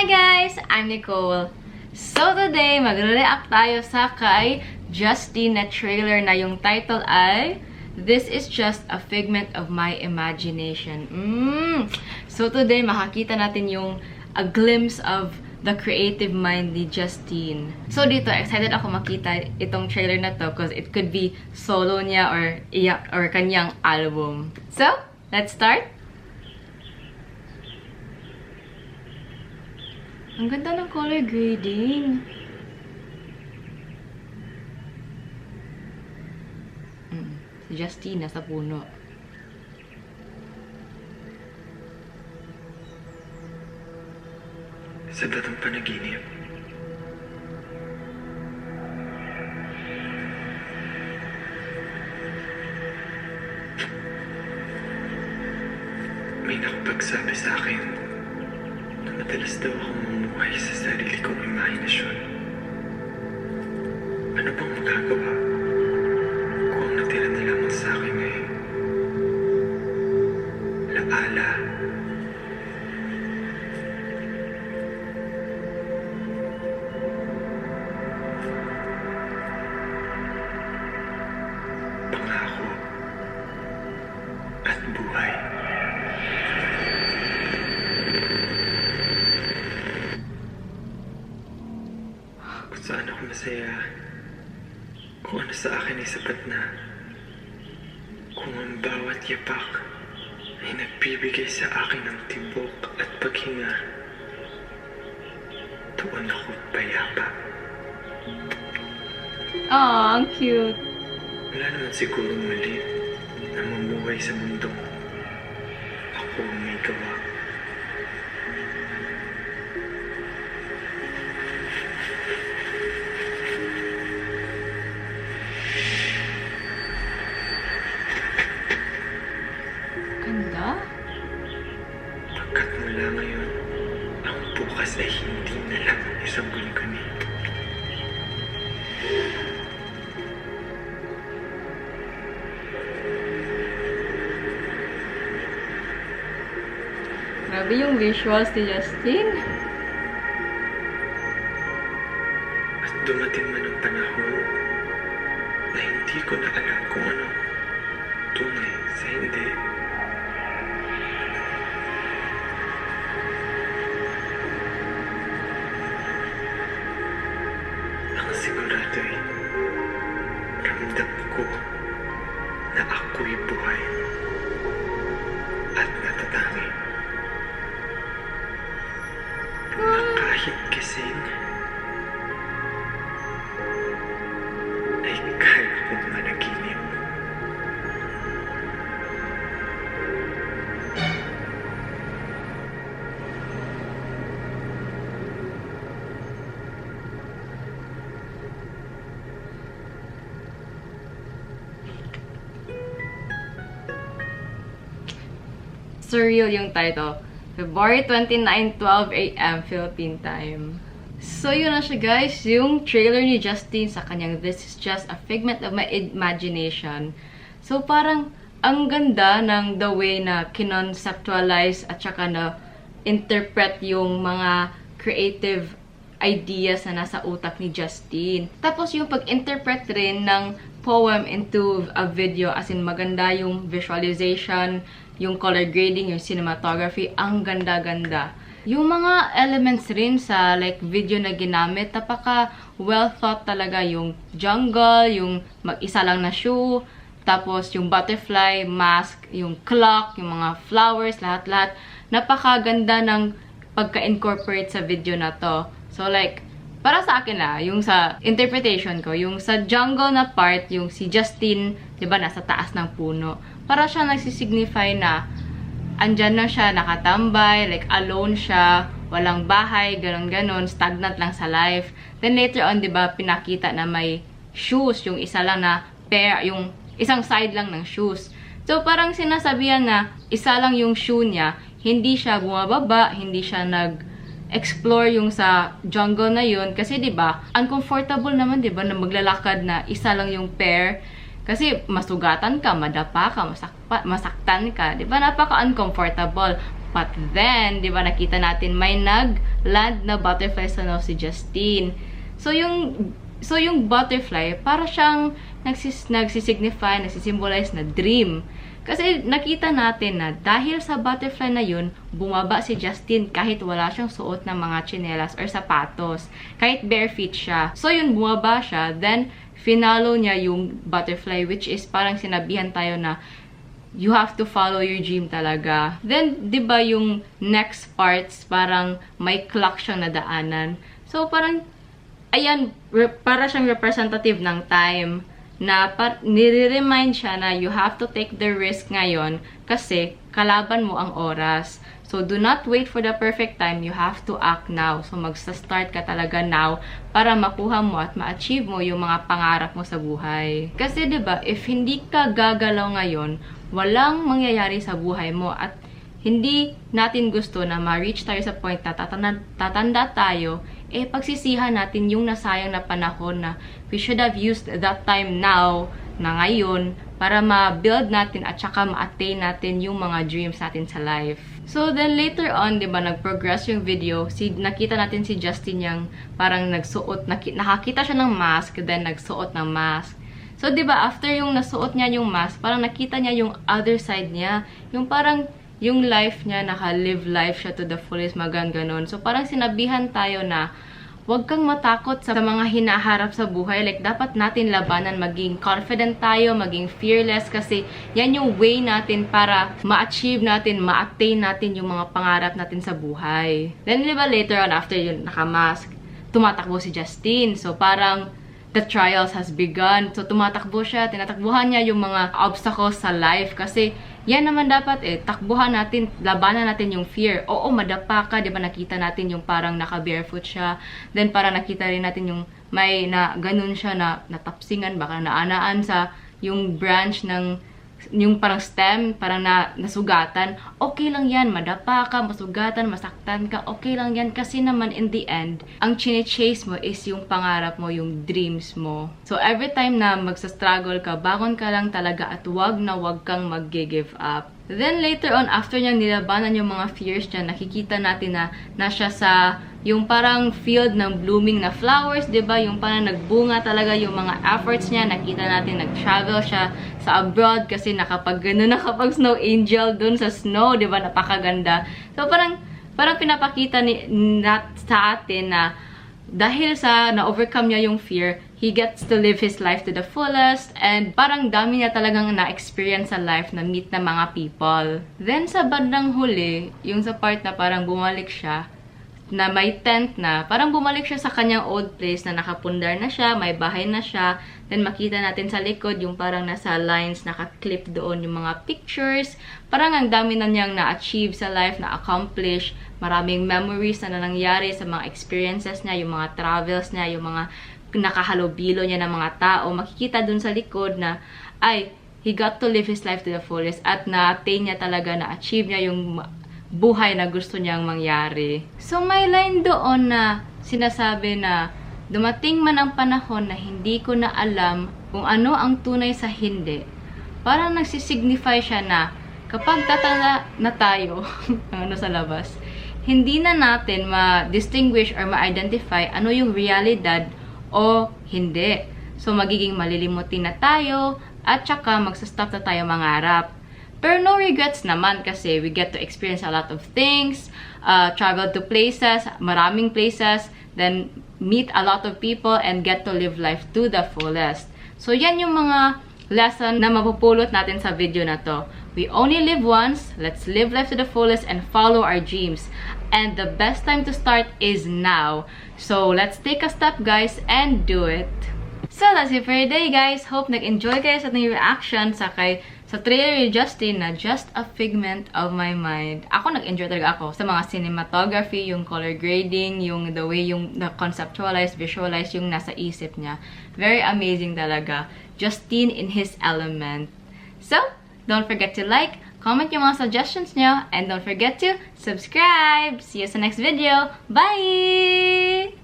Hi guys! I'm Nicole. So today, magre-react tayo sa kay Justine na trailer na yung title ay This is just a figment of my imagination. So today, makakita natin yung a glimpse of the creative mind ni Justine. So dito, excited ako makita itong trailer na to because it could be solo niya or kanyang album. So, let's start! Ang ganda ng color grading. Si Justine nasa puno. Sa datang panaginip, may nakapagsabi sa akin na madalas daw akong mamuhay sa sarili kong imahinasyon. Ano bang magagawa kung ang natira na lamang sa akin ay laala? Pangako at buhay. Kung saan ako masaya, kung ano sa akin ay sapat na, kung ang bawat yapak ay nagbibigay sa akin ng tibok at paghinga, doon ako payapa. Aw, ang cute. Wala naman siguro mali na mamuhay sa mundong ako ang may gawa. Ganda. Pagkat mula ngayon, ang bukas ay hindi na lang isang guni-guni. Grabe yung visuals ni Justine. At dumating man ang panahon na hindi ko na alam kung ano tunay sa hindi. Ang sigurado ay ramdam ko na ako'y buhay at natatangi. Na kahit gising ay kaya kong managinip. Surreal yung title. February 29, 12 a.m. Philippine time. So, yun na siya guys. Yung trailer ni Justine sa kanyang This is just a figment of my imagination. So, parang ang ganda ng the way na kinonceptualize at saka na interpret yung mga creative ideas na nasa utak ni Justine. Tapos, yung pag-interpret rin ng poem into a video, as in maganda yung visualization, yung color grading, yung cinematography, ang ganda-ganda. Yung mga elements rin sa like video na ginamit, napaka well thought talaga. Yung jungle, yung mag-isa lang na shoe, tapos yung butterfly, mask, yung clock, yung mga flowers, lahat-lahat. Napakaganda ng pagka-incorporate sa video na to. So like, para sa akin yung sa interpretation ko, yung sa jungle na part, yung si Justine, di ba, nasa taas ng puno. Para siya nagsisignify na andyan na siya, nakatambay, like alone siya, walang bahay, ganon-ganon, stagnant lang sa life. Then later on, di ba, pinakita na may shoes, yung isa lang na pair, yung isang side lang ng shoes. So parang sinasabihan na isa lang yung shoe niya, hindi siya bumababa, hindi siya explore yung sa jungle na yun kasi 'di ba uncomfortable naman 'di ba na maglalakad na isa lang yung pair kasi masugatan ka, madapa ka, masaktan ka, 'di ba? Napaka-uncomfortable. But then, di ba, nakita natin may nag-land na butterfly sa nose si Justine. So yung butterfly, para siyang nagsisignify, nagsisimbolize na dream. Kasi nakita natin na dahil sa butterfly na yun, bumaba si Justine kahit wala siyang suot ng mga tsinelas or sapatos. Kahit bare feet siya. So yun, bumaba siya. Then, finalo niya yung butterfly, which is parang sinabihan tayo na you have to follow your dream talaga. Then, di ba yung next parts, parang may clock siyang nadaanan. So, parang, ayan, para siyang representative ng time na nire-remind siya na you have to take the risk ngayon kasi kalaban mo ang oras. So, do not wait for the perfect time. You have to act now. So, magsa-start ka talaga now para makuha mo at ma-achieve mo yung mga pangarap mo sa buhay. Kasi, diba, if hindi ka gagalaw ngayon, walang mangyayari sa buhay mo at hindi natin gusto na ma-reach tayo sa point na tatanda tayo, pagsisihan natin yung nasayang na panahon na we should have used that time now, na ngayon, para ma-build natin at saka ma-attain natin yung mga dreams natin sa life. So, then later on, di ba, nag-progress yung video, nakita natin si Justine yung parang nagsuot, nakakita siya ng mask, then nagsuot ng mask. So, di ba, after yung nasuot niya yung mask, parang nakita niya yung other side niya, yung parang yung life niya, naka-live life siya to the fullest, ganon. So, parang sinabihan tayo na huwag kang matakot sa mga hinaharap sa buhay. Like, dapat natin labanan, maging confident tayo, maging fearless, kasi yan yung way natin para ma-achieve natin, ma-attain natin yung mga pangarap natin sa buhay. Then, di ba, later on, after yun, naka-mask, tumatakbo si Justine. So, parang the trials has begun. So, tumatakbo siya, tinatakbuhan niya yung mga obstacles sa life. Kasi, yan naman dapat takbuhan natin, labanan natin yung fear. Oo, madapa ka, di ba, nakita natin yung parang naka-barefoot siya. Then, parang nakita rin natin yung may na ganun siya na natapsingan, baka naanaan sa yung branch ng yung parang stem, parang nasugatan. Okay lang yan, madapa ka, masugatan, masaktan ka, okay lang yan. Kasi naman, in the end, ang chine-chase mo is yung pangarap mo, yung dreams mo. So, every time na magsa-struggle ka, bangon ka lang talaga at wag kang mag-give up. Then, later on, after niyang nilabanan yung mga fears niya, nakikita natin na nasa sa yung parang field ng blooming na flowers, diba? Yung parang nagbunga talaga yung mga efforts niya. Nakita natin, nag-travel siya sa abroad kasi nakapag snow angel dun sa snow, diba? Napakaganda. So, parang pinapakita sa atin na dahil sa na-overcome niya yung fear, he gets to live his life to the fullest, and parang dami niya talagang na-experience sa life, na meet na mga people. Then, sa bandang huli, yung sa part na parang bumalik siya, na may tent na, parang bumalik siya sa kanyang old place na nakapundar na siya, may bahay na siya. Then, makita natin sa likod yung parang nasa lines, naka-clip doon yung mga pictures. Parang ang dami na niyang na-achieve sa life, na-accomplish. Maraming memories na nangyari sa mga experiences niya, yung mga travels niya, yung mga nakahalubilo niya ng mga tao. Makikita dun sa likod na, he got to live his life to the fullest at na-attain niya talaga, na-achieve niya yung buhay na gusto niyang mangyari. So, may line doon na sinasabi na, dumating man ang panahon na hindi ko na alam kung ano ang tunay sa hindi. Parang nagsisignify siya na, kapag tatanda na tayo, ano sa labas, hindi na natin ma-distinguish or ma-identify ano yung realidad o hindi. So, magiging malilimutin na tayo at saka magsastop na tayo mangarap. Pero no regrets naman kasi we get to experience a lot of things, travel to places, maraming places, then meet a lot of people and get to live life to the fullest. So, yan yung mga lesson na mapupulot natin sa video na to. We only live once, let's live life to the fullest and follow our dreams. And the best time to start is now. So, let's take a step, guys, and do it. So, that's it for today, guys. Hope nag-enjoy kayo sa ating reaction sa trailer ni Justine na Just a Figment of My Mind. Ako, nag-enjoy talaga ako sa mga cinematography, yung color grading, yung the way yung na-conceptualize, visualize yung nasa isip niya. Very amazing talaga. Justine in his element. So, don't forget to like, comment yung mga suggestions nyo, and don't forget to subscribe. See you sa next video. Bye!